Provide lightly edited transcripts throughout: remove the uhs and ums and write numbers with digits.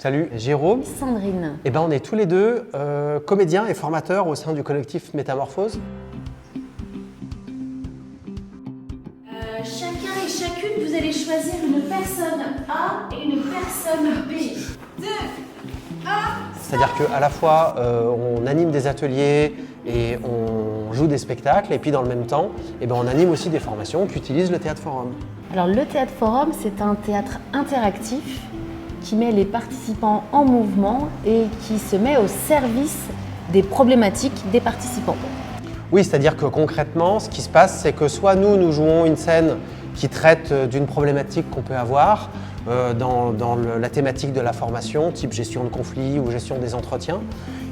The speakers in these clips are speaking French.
Salut, Jérôme. Sandrine. On est tous les deux comédiens et formateurs au sein du collectif Métamorphose. Chacun et chacune, vous allez choisir une personne A et une personne B. 2, 1. C'est-à-dire qu'à la fois, on anime des ateliers et on joue des spectacles, et puis dans le même temps, on anime aussi des formations qui utilisent le théâtre forum. Alors le théâtre forum, c'est un théâtre interactif qui met les participants en mouvement et qui se met au service des problématiques des participants. Oui, c'est-à-dire que concrètement, ce qui se passe, c'est que soit nous jouons une scène qui traite d'une problématique qu'on peut avoir dans la thématique de la formation, type gestion de conflits ou gestion des entretiens.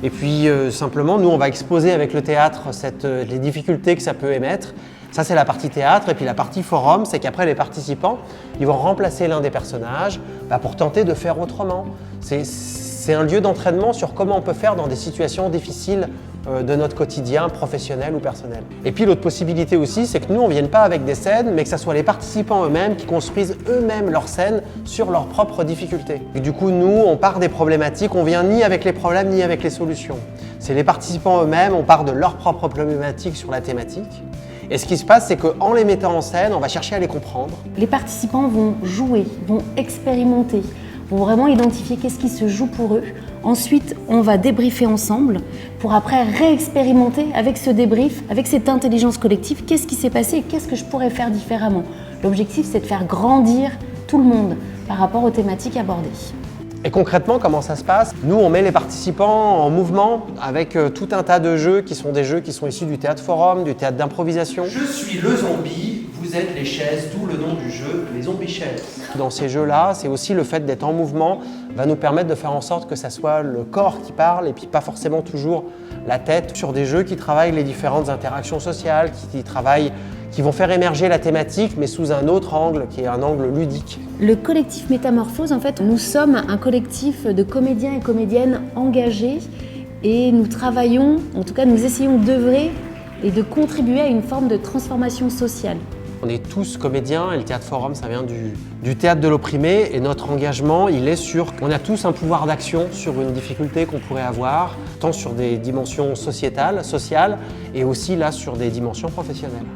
Et puis simplement, nous, on va exposer avec le théâtre les difficultés que ça peut émettre. Ça, c'est la partie théâtre. Et puis la partie forum, c'est qu'après, les participants, ils vont remplacer l'un des personnages pour tenter de faire autrement. C'est un lieu d'entraînement sur comment on peut faire dans des situations difficiles de notre quotidien professionnel ou personnel. Et puis l'autre possibilité aussi, c'est que nous, on ne vienne pas avec des scènes, mais que ce soit les participants eux-mêmes qui construisent eux-mêmes leurs scènes sur leurs propres difficultés. Et du coup, nous, on part des problématiques, on vient ni avec les problèmes ni avec les solutions. C'est les participants eux-mêmes, on part de leurs propres problématiques sur la thématique. Et ce qui se passe, c'est qu'en les mettant en scène, on va chercher à les comprendre. Les participants vont jouer, vont expérimenter, vont vraiment identifier qu'est-ce qui se joue pour eux. Ensuite, on va débriefer ensemble pour après réexpérimenter avec ce débrief, avec cette intelligence collective, qu'est-ce qui s'est passé et qu'est-ce que je pourrais faire différemment. L'objectif, c'est de faire grandir tout le monde par rapport aux thématiques abordées. Et concrètement, comment ça se passe? Nous, on met les participants en mouvement avec tout un tas de jeux qui sont des jeux qui sont issus du théâtre forum, du théâtre d'improvisation. Je suis le zombie, vous êtes les chaises, d'où le nom du jeu, les zombies chaises. Dans ces jeux-là, c'est aussi le fait d'être en mouvement va nous permettre de faire en sorte que ça soit le corps qui parle et puis pas forcément toujours la tête, sur des jeux qui travaillent les différentes interactions sociales, qui vont faire émerger la thématique, mais sous un autre angle, qui est un angle ludique. Le collectif Métamorphose, en fait, nous sommes un collectif de comédiens et comédiennes engagés et nous travaillons, en tout cas nous essayons d'œuvrer et de contribuer à une forme de transformation sociale. On est tous comédiens et le théâtre forum, ça vient du théâtre de l'opprimé, et notre engagement, il est sur qu'on a tous un pouvoir d'action sur une difficulté qu'on pourrait avoir, tant sur des dimensions sociétales, sociales, et aussi là sur des dimensions professionnelles.